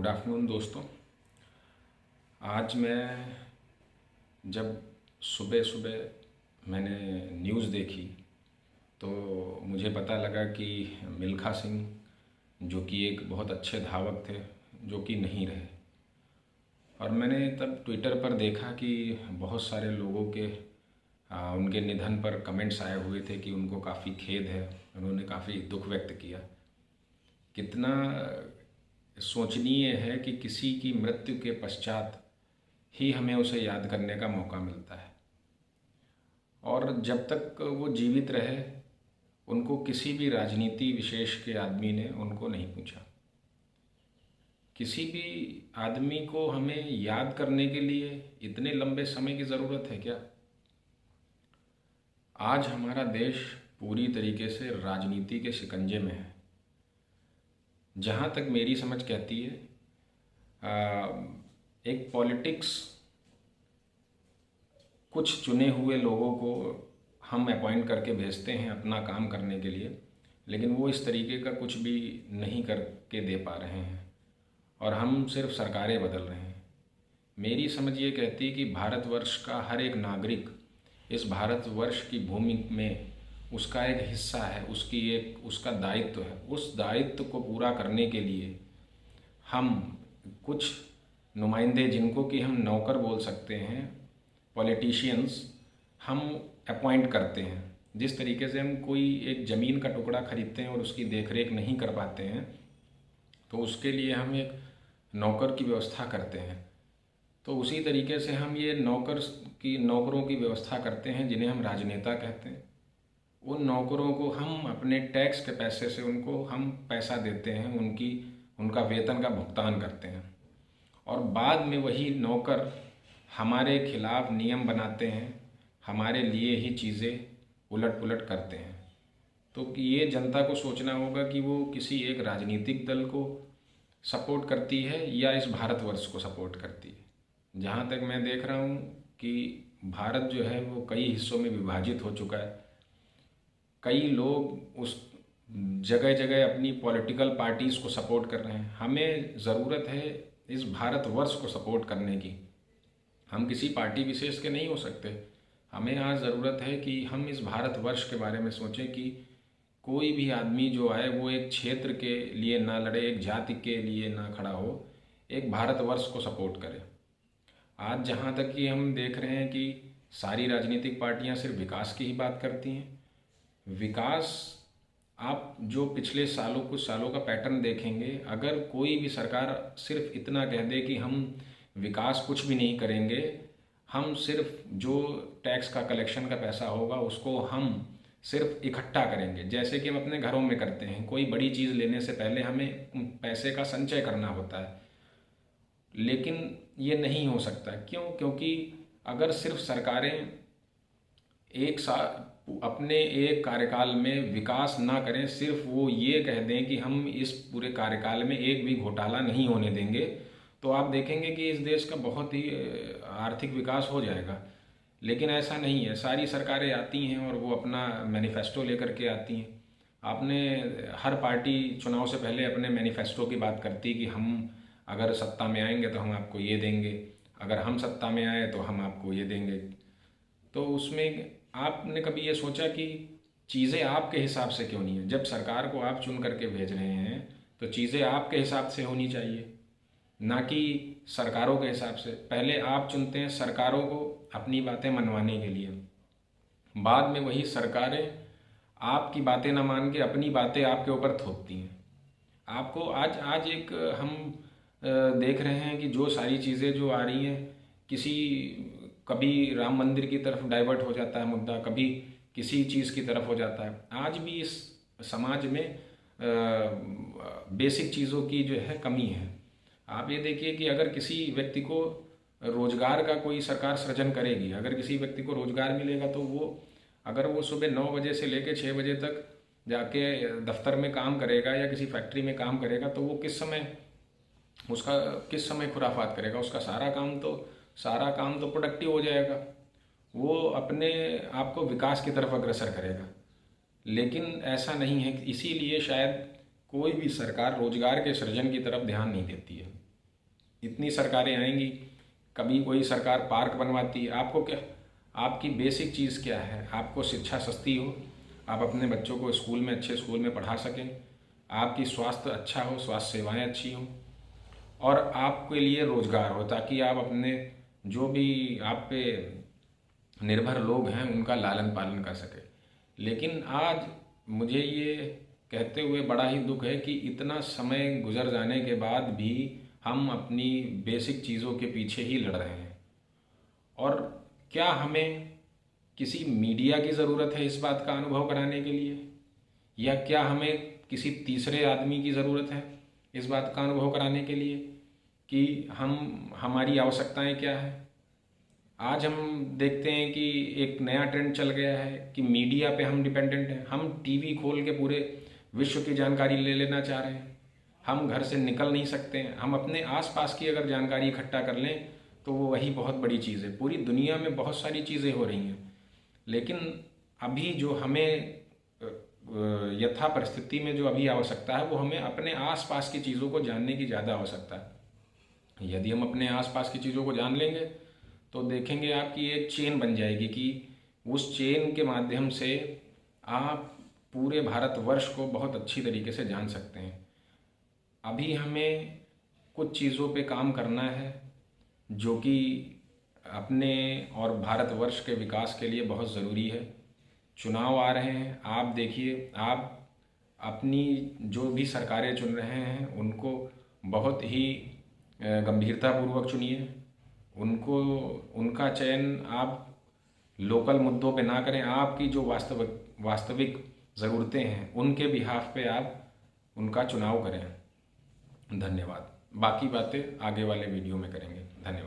Good afternoon दोस्तों। आज मैं जब सुबह सुबह मैंने न्यूज़ देखी तो मुझे पता लगा कि मिल्खा सिंह जो कि एक बहुत अच्छे धावक थे जो कि नहीं रहे। और मैंने तब ट्विटर पर देखा कि बहुत सारे लोगों के उनके निधन पर कमेंट्स आए हुए थे कि उनको काफ़ी खेद है, उन्होंने काफ़ी दुख व्यक्त किया। कितना सोचनीय है कि किसी की मृत्यु के पश्चात ही हमें उसे याद करने का मौका मिलता है, और जब तक वो जीवित रहे उनको किसी भी राजनीति विशेष के आदमी ने उनको नहीं पूछा। किसी भी आदमी को हमें याद करने के लिए इतने लंबे समय की ज़रूरत है क्या? आज हमारा देश पूरी तरीके से राजनीति के शिकंजे में है। जहाँ तक मेरी समझ कहती है, एक पॉलिटिक्स कुछ चुने हुए लोगों को हम अपॉइंट करके भेजते हैं अपना काम करने के लिए, लेकिन वो इस तरीके का कुछ भी नहीं करके दे पा रहे हैं और हम सिर्फ सरकारें बदल रहे हैं। मेरी समझ ये कहती है कि भारतवर्ष का हर एक नागरिक इस भारतवर्ष की भूमि में उसका एक हिस्सा है, उसका दायित्व है। उस दायित्व को पूरा करने के लिए हम कुछ नुमाइंदे, जिनको कि हम नौकर बोल सकते हैं, पॉलिटिशियंस, हम अपॉइंट करते हैं। जिस तरीके से हम कोई एक ज़मीन का टुकड़ा खरीदते हैं और उसकी देखरेख नहीं कर पाते हैं, तो उसके लिए हम एक नौकर की व्यवस्था करते हैं। तो उसी तरीके से हम ये नौकरों की व्यवस्था करते हैं जिन्हें हम राजनेता कहते हैं। उन नौकरों को हम अपने टैक्स के पैसे से उनको हम पैसा देते हैं, उनका वेतन का भुगतान करते हैं, और बाद में वही नौकर हमारे खिलाफ नियम बनाते हैं, हमारे लिए ही चीज़ें उलट पुलट करते हैं। तो ये जनता को सोचना होगा कि वो किसी एक राजनीतिक दल को सपोर्ट करती है या इस भारतवर्ष को सपोर्ट करती है। जहाँ तक मैं देख रहा हूँ कि भारत जो है वो कई हिस्सों में विभाजित हो चुका है। कई लोग उस जगह जगह अपनी पॉलिटिकल पार्टीज़ को सपोर्ट कर रहे हैं। हमें ज़रूरत है इस भारतवर्ष को सपोर्ट करने की। हम किसी पार्टी विशेष के नहीं हो सकते। हमें आज ज़रूरत है कि हम इस भारतवर्ष के बारे में सोचें कि कोई भी आदमी जो आए वो एक क्षेत्र के लिए ना लड़े, एक जाति के लिए ना खड़ा हो, एक भारतवर्ष को सपोर्ट करे। आज जहाँ तक कि हम देख रहे हैं कि सारी राजनीतिक पार्टियाँ सिर्फ विकास की ही बात करती हैं। विकास, आप जो पिछले कुछ सालों का पैटर्न देखेंगे, अगर कोई भी सरकार सिर्फ इतना कह दे कि हम विकास कुछ भी नहीं करेंगे, हम सिर्फ जो टैक्स का कलेक्शन का पैसा होगा उसको हम सिर्फ इकट्ठा करेंगे, जैसे कि हम अपने घरों में करते हैं। कोई बड़ी चीज़ लेने से पहले हमें पैसे का संचय करना होता है, लेकिन ये नहीं हो सकता। क्यों? क्योंकि अगर सिर्फ सरकारें अपने एक कार्यकाल में विकास ना करें, सिर्फ वो ये कह दें कि हम इस पूरे कार्यकाल में एक भी घोटाला नहीं होने देंगे, तो आप देखेंगे कि इस देश का बहुत ही आर्थिक विकास हो जाएगा। लेकिन ऐसा नहीं है। सारी सरकारें आती हैं और वो अपना मैनिफेस्टो लेकर के आती हैं। हर पार्टी चुनाव से पहले अपने मैनिफेस्टो की बात करती है कि हम अगर सत्ता में आएंगे तो हम आपको ये देंगे, अगर हम सत्ता में आए तो हम आपको ये देंगे। तो उसमें आपने कभी ये सोचा कि चीज़ें आपके हिसाब से क्यों नहीं है? जब सरकार को आप चुन करके भेज रहे हैं तो चीज़ें आपके हिसाब से होनी चाहिए, ना कि सरकारों के हिसाब से। पहले आप चुनते हैं सरकारों को अपनी बातें मनवाने के लिए, बाद में वही सरकारें आपकी बातें ना मान के अपनी बातें आपके ऊपर थोपती हैं। आपको आज एक हम देख रहे हैं कि जो सारी चीज़ें जो आ रही हैं, कभी राम मंदिर की तरफ डाइवर्ट हो जाता है मुद्दा, कभी किसी चीज़ की तरफ हो जाता है। आज भी इस समाज में बेसिक चीज़ों की जो है कमी है। आप ये देखिए कि अगर किसी व्यक्ति को रोजगार का कोई सरकार सृजन करेगी, अगर किसी व्यक्ति को रोजगार मिलेगा तो अगर वो सुबह 9 बजे से लेकर 6 बजे तक जाके दफ्तर में काम करेगा या किसी फैक्ट्री में काम करेगा, तो वो किस समय खुराफात करेगा? उसका सारा काम तो प्रोडक्टिव हो जाएगा। वो अपने आप को विकास की तरफ अग्रसर करेगा। लेकिन ऐसा नहीं है। इसीलिए शायद कोई भी सरकार रोजगार के सृजन की तरफ ध्यान नहीं देती है। इतनी सरकारें आएंगी, कभी कोई सरकार पार्क बनवाती है, आपको क्या, आपकी बेसिक चीज़ क्या है, आपको शिक्षा सस्ती हो, आप अपने बच्चों को स्कूल में, अच्छे स्कूल में पढ़ा सकें, आपकी स्वास्थ्य अच्छा हो, स्वास्थ्य सेवाएं अच्छी हों, और आपके लिए रोज़गार हो, ताकि आप अपने जो भी आप पे निर्भर लोग हैं उनका लालन पालन कर सके। लेकिन आज मुझे ये कहते हुए बड़ा ही दुख है कि इतना समय गुजर जाने के बाद भी हम अपनी बेसिक चीज़ों के पीछे ही लड़ रहे हैं। और क्या हमें किसी मीडिया की ज़रूरत है इस बात का अनुभव कराने के लिए, या क्या हमें किसी तीसरे आदमी की ज़रूरत है इस बात का अनुभव कराने के लिए कि हमारी आवश्यकताएं क्या है? आज हम देखते हैं कि एक नया ट्रेंड चल गया है कि मीडिया पे हम डिपेंडेंट हैं। हम टीवी खोल के पूरे विश्व की जानकारी ले लेना चाह रहे हैं। हम घर से निकल नहीं सकते हैं। हम अपने आसपास की अगर जानकारी इकट्ठा कर लें तो वो वही बहुत बड़ी चीज़ है। पूरी दुनिया में बहुत सारी चीज़ें हो रही हैं, लेकिन अभी जो हमें यथा परिस्थिति में जो अभी आवश्यकता है वो हमें अपने आसपास की चीज़ों को जानने की ज़्यादा आवश्यकता है। यदि हम अपने आसपास की चीज़ों को जान लेंगे तो देखेंगे आपकी एक चेन बन जाएगी कि उस चेन के माध्यम से आप पूरे भारतवर्ष को बहुत अच्छी तरीके से जान सकते हैं। अभी हमें कुछ चीज़ों पे काम करना है जो कि अपने और भारतवर्ष के विकास के लिए बहुत ज़रूरी है। चुनाव आ रहे हैं, आप देखिए, आप अपनी जो भी सरकारें चुन रहे हैं उनको बहुत ही गंभीरतापूर्वक चुनिए। उनका चयन आप लोकल मुद्दों पे ना करें। आपकी जो वास्तविक ज़रूरतें हैं उनके बिहाफ पे आप उनका चुनाव करें। धन्यवाद। बाकी बातें आगे वाले वीडियो में करेंगे। धन्यवाद।